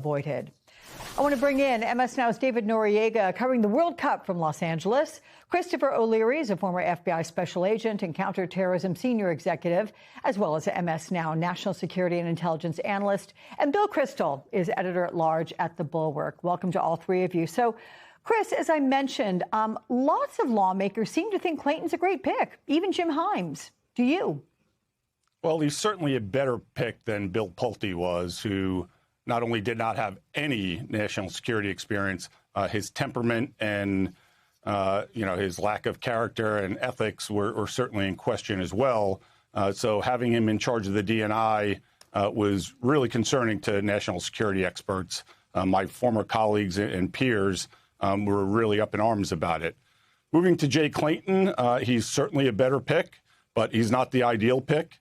avoided. I want to bring in MS Now's David Noriega covering the World Cup from Los Angeles. Christopher O'Leary is a former FBI special agent and counterterrorism senior executive, as well as a MS Now national security and intelligence analyst. And Bill Kristol is editor-at-large at The Bulwark. Welcome to all three of you. So, Chris, as I mentioned, lots of lawmakers seem to think Clayton's a great pick, even Jim Himes. Do you? Well, he's certainly a better pick than Bill Pulte was, who not only did not have any national security experience, his temperament and his lack of character and ethics were certainly in question as well. So having him in charge of the DNI was really concerning to national security experts. My former colleagues and peers were really up in arms about it. Moving to Jay Clayton, he's certainly a better pick, but he's not the ideal pick.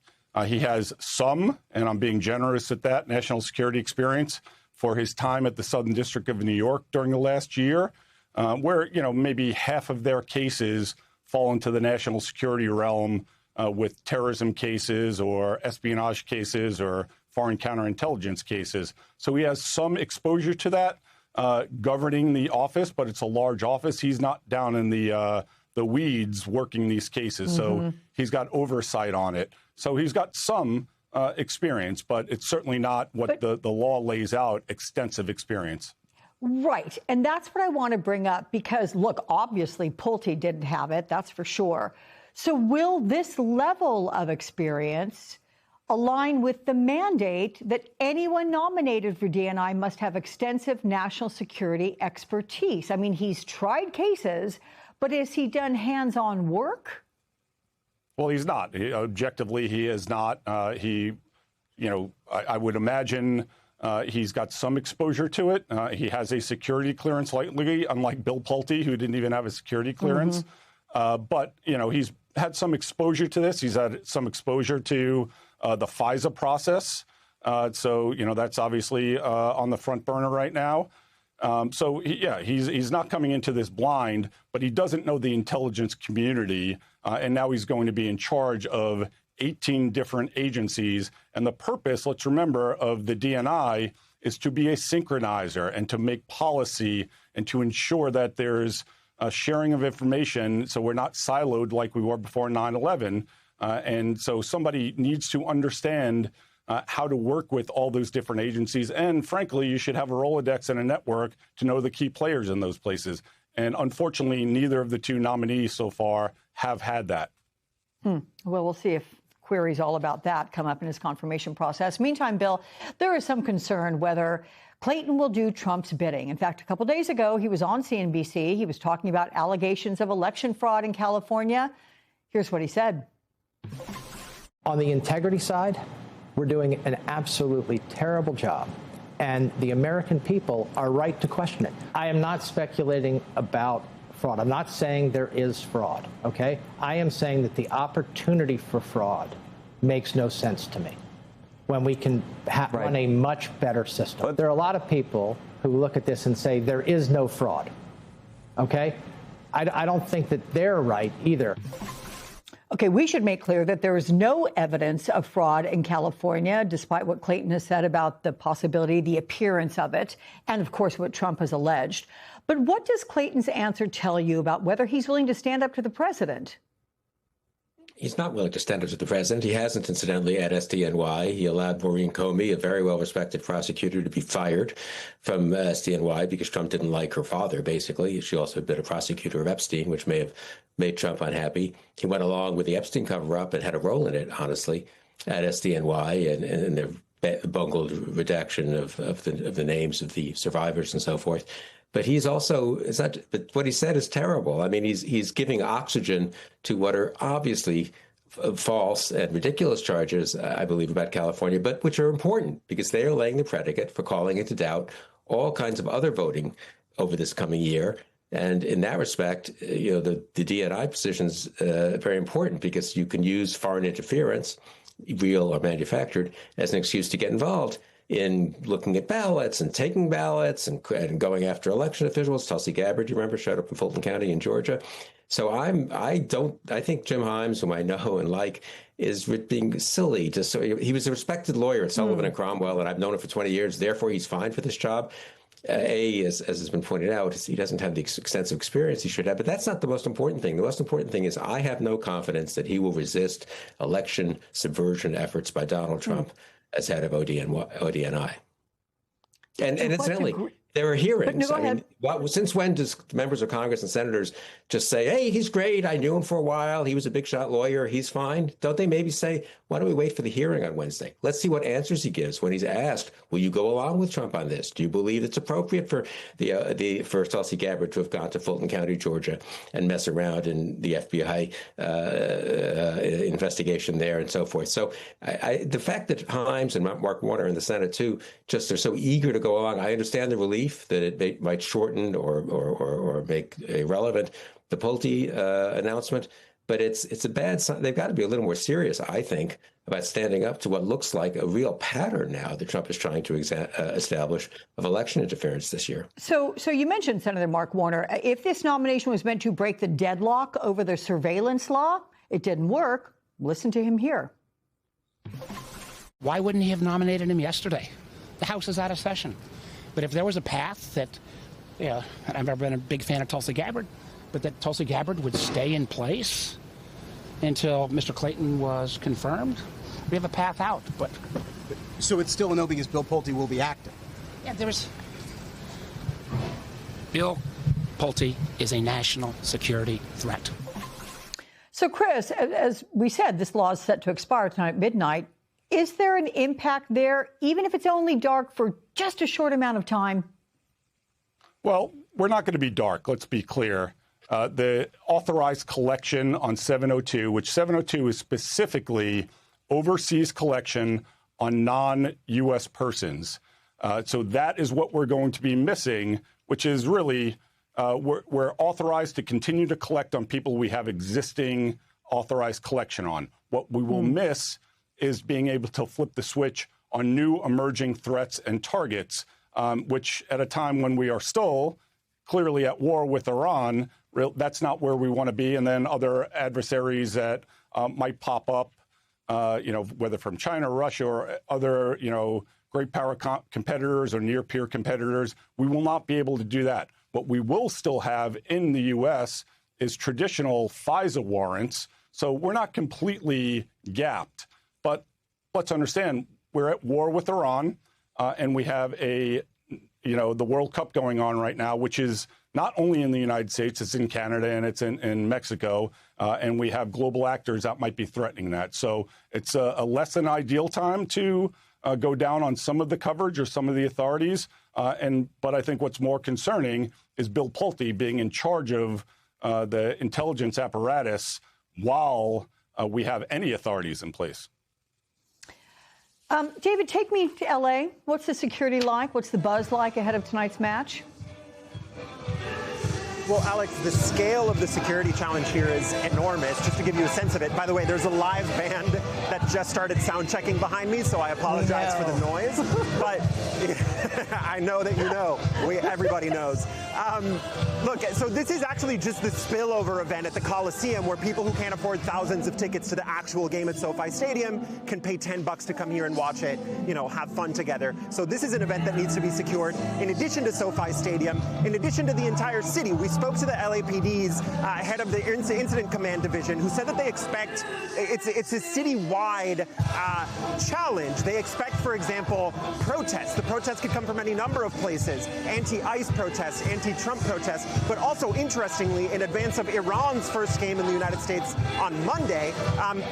He has some, and I'm being generous at that, national security experience for his time at the Southern District of New York during the last year, where, maybe half of their cases fall into the national security realm with terrorism cases or espionage cases or foreign counterintelligence cases. So he has some exposure to that governing the office, but it's a large office. He's not down in the weeds working these cases. So he's got oversight on it. So he's got some experience, but it's certainly not what the law lays out, extensive experience. Right. And that's what I want to bring up because, look, obviously Pulte didn't have it. That's for sure. So will this level of experience align with the mandate that anyone nominated for DNI must have extensive national security expertise? I mean, he's tried cases, but has he done hands-on work? Well, he's not. Objectively, he is not. I would imagine he's got some exposure to it. He has a security clearance, likely, unlike Bill Pulte, who didn't even have a security clearance. But, he's had some exposure to this. He's had some exposure to the FISA process. So, that's obviously on the front burner right now. He's not coming into this blind, but he doesn't know the intelligence community. And now he's going to be in charge of 18 different agencies. And the purpose, let's remember, of the DNI is to be a synchronizer and to make policy and to ensure that there's a sharing of information so we're not siloed like we were before 9/11. And so somebody needs to understand how to work with all those different agencies. And frankly, you should have a Rolodex and a network to know the key players in those places. And unfortunately, neither of the two nominees so far have had that. Well, we'll see if queries all about that come up in his confirmation process. Meantime, Bill, there is some concern whether Clayton will do Trump's bidding. In fact, a couple days ago, he was on CNBC. He was talking about allegations of election fraud in California. Here's what he said. On the integrity side, we're doing an absolutely terrible job, and the American people are right to question it. I am not speculating about fraud. I'm not saying there is fraud, okay? I am saying that the opportunity for fraud makes no sense to me when we can run a much better system. But there are a lot of people who look at this and say there is no fraud, okay? I don't think that they're right either. Okay, we should make clear that there is no evidence of fraud in California, despite what Clayton has said about the possibility, the appearance of it, and of course what Trump has alleged. But what does Clayton's answer tell you about whether he's willing to stand up to the president? He's not willing to stand up to the president. He hasn't, incidentally, at SDNY. He allowed Maureen Comey, a very well-respected prosecutor, to be fired from SDNY because Trump didn't like her father, basically. She also had been a prosecutor of Epstein, which may have made Trump unhappy. He went along with the Epstein cover-up and had a role in it, honestly, at SDNY and the bungled redaction of the names of the survivors and so forth. But he's also, but what he said is terrible. I mean, he's giving oxygen to what are obviously false and ridiculous charges, I believe, about California, but which are important because they are laying the predicate for calling into doubt all kinds of other voting over this coming year. And in that respect, the DNI position is very important because you can use foreign interference, real or manufactured, as an excuse to get involved in looking at ballots and taking ballots and going after election officials. Tulsi Gabbard, you remember, showed up in Fulton County in Georgia. So I think Jim Himes, whom I know and like, is being silly. He was a respected lawyer at Sullivan and Cromwell, and I've known him for 20 years. Therefore, he's fine for this job. As has been pointed out, he doesn't have the extensive experience he should have. But that's not the most important thing. The most important thing is I have no confidence that he will resist election subversion efforts by Donald Trump as head of ODNI. And incidentally, there are hearings. Since when does members of Congress and senators just say, hey, he's great. I knew him for a while. He was a big shot lawyer. He's fine. Don't they maybe say, why don't we wait for the hearing on Wednesday? Let's see what answers he gives when he's asked, will you go along with Trump on this? Do you believe it's appropriate for for Tulsi Gabbard to have gone to Fulton County, Georgia, and mess around in the FBI investigation there and so forth? So the fact that Himes and Mark Warner in the Senate, too, just are so eager to go along, I understand the relief that it might shorten or make irrelevant the Pulte announcement, but it's a bad sign. They've got to be a little more serious, I think, about standing up to what looks like a real pattern now that Trump is trying to establish of election interference this year. So you mentioned Senator Mark Warner. If this nomination was meant to break the deadlock over the surveillance law, it didn't work. Listen to him here. Why wouldn't he have nominated him yesterday? The House is out of session. But if there was a path that, and I've never been a big fan of Tulsi Gabbard, but that Tulsi Gabbard would stay in place until Mr. Clayton was confirmed, we have a path out. But so it's still a no because Bill Pulte will be active. Yeah, Bill Pulte is a national security threat. So, Chris, as we said, this law is set to expire tonight at midnight. Is there an impact there, even if it's only dark for just a short amount of time? Well, we're not going to be dark. Let's be clear. The authorized collection on 702, which 702 is specifically overseas collection on non-U.S. persons. So that is what we're going to be missing, which is really we're authorized to continue to collect on people we have existing authorized collection on. What we will miss is being able to flip the switch on new emerging threats and targets, which at a time when we are still clearly at war with Iran, that's not where we want to be. And then other adversaries that might pop up, whether from China or Russia or other, great power competitors or near peer competitors, we will not be able to do that. What we will still have in the U.S. is traditional FISA warrants. So we're not completely gapped. But let's understand, we're at war with Iran, and we have the World Cup going on right now, which is not only in the United States, it's in Canada and it's in Mexico, and we have global actors that might be threatening that. So it's a less than ideal time to go down on some of the coverage or some of the authorities. But I think what's more concerning is Bill Pulte being in charge of the intelligence apparatus while we have any authorities in place. David, take me to L.A. What's the security like? What's the buzz like ahead of tonight's match? Well, Alex, the scale of the security challenge here is enormous. Just to give you a sense of it, by the way, there's a live band that just started sound checking behind me, so I apologize for the noise. But I know that you know. Everybody knows. Look, so this is actually just the spillover event at the Coliseum, where people who can't afford thousands of tickets to the actual game at SoFi Stadium can pay $10 to come here and watch it, have fun together. So this is an event that needs to be secured. In addition to SoFi Stadium, in addition to the entire city, we spoke to the LAPD's head of the Incident Command Division, who said that they expect it's a citywide challenge. They expect, for example, protests. The protests could come from any number of places: anti-ICE protests, anti-Trump protests, but also, interestingly, in advance of Iran's first game in the United States on Monday,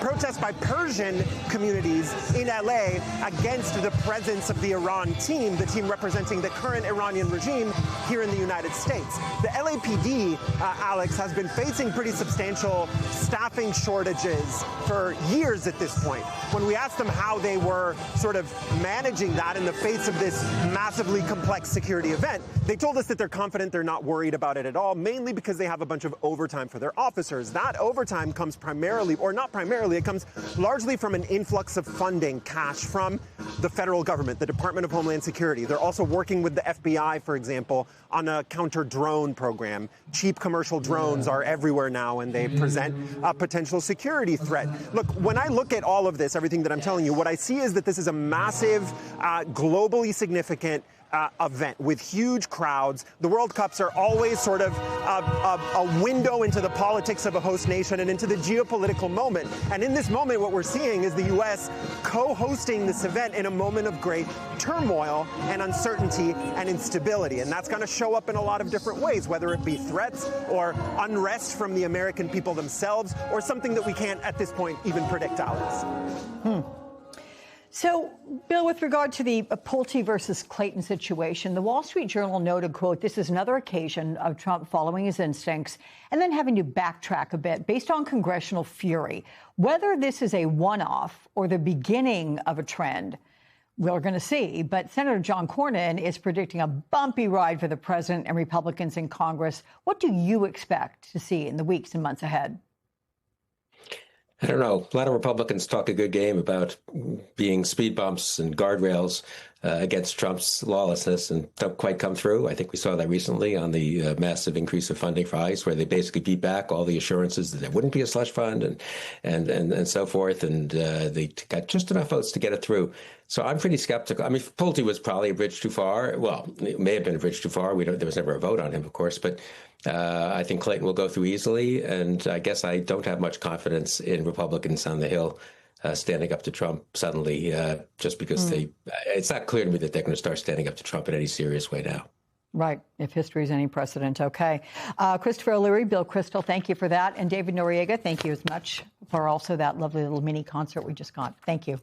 protests by Persian communities in LA against the presence of the Iran team, the team representing the current Iranian regime here in the United States. The LAPD PD, Alex, has been facing pretty substantial staffing shortages for years at this point. When we asked them how they were sort of managing that in the face of this massively complex security event, they told us that they're confident, they're not worried about it at all, mainly because they have a bunch of overtime for their officers. That overtime comes primarily, or not primarily, it comes largely from an influx of funding, cash from the federal government, the Department of Homeland Security. They're also working with the FBI, for example, on a counter-drone program. Cheap commercial drones are everywhere now, and they present a potential security threat. Look, when I look at all of this, everything that I'm telling you, what I see is that this is a massive, globally significant event with huge crowds. The World Cups are always sort of a window into the politics of a host nation and into the geopolitical moment. And in this moment, what we're seeing is the U.S. co-hosting this event in a moment of great turmoil and uncertainty and instability. And that's going to show up in a lot of different ways, whether it be threats or unrest from the American people themselves, or something that we can't at this point even predict, Alex. So, Bill, with regard to the Pulte versus Clayton situation, the Wall Street Journal noted, quote, this is another occasion of Trump following his instincts and then having to backtrack a bit based on congressional fury. Whether this is a one-off or the beginning of a trend, we're going to see. But Senator John Cornyn is predicting a bumpy ride for the president and Republicans in Congress. What do you expect to see in the weeks and months ahead? I don't know. A lot of Republicans talk a good game about being speed bumps and guardrails against Trump's lawlessness and don't quite come through. I think we saw that recently on the massive increase of funding for ICE, where they basically beat back all the assurances that there wouldn't be a slush fund and so forth. And they got just enough votes to get it through. So I'm pretty skeptical. I mean, Pulte was probably a bridge too far. Well, it may have been a bridge too far. There was never a vote on him, of course, but I think Clayton will go through easily. And I guess I don't have much confidence in Republicans on the Hill standing up to Trump suddenly, just because it's not clear to me that they're going to start standing up to Trump in any serious way now. Right. If history is any precedent. Okay. Christopher O'Leary, Bill Kristol, thank you for that. And David Noriega, thank you as much for also that lovely little mini concert we just got. Thank you.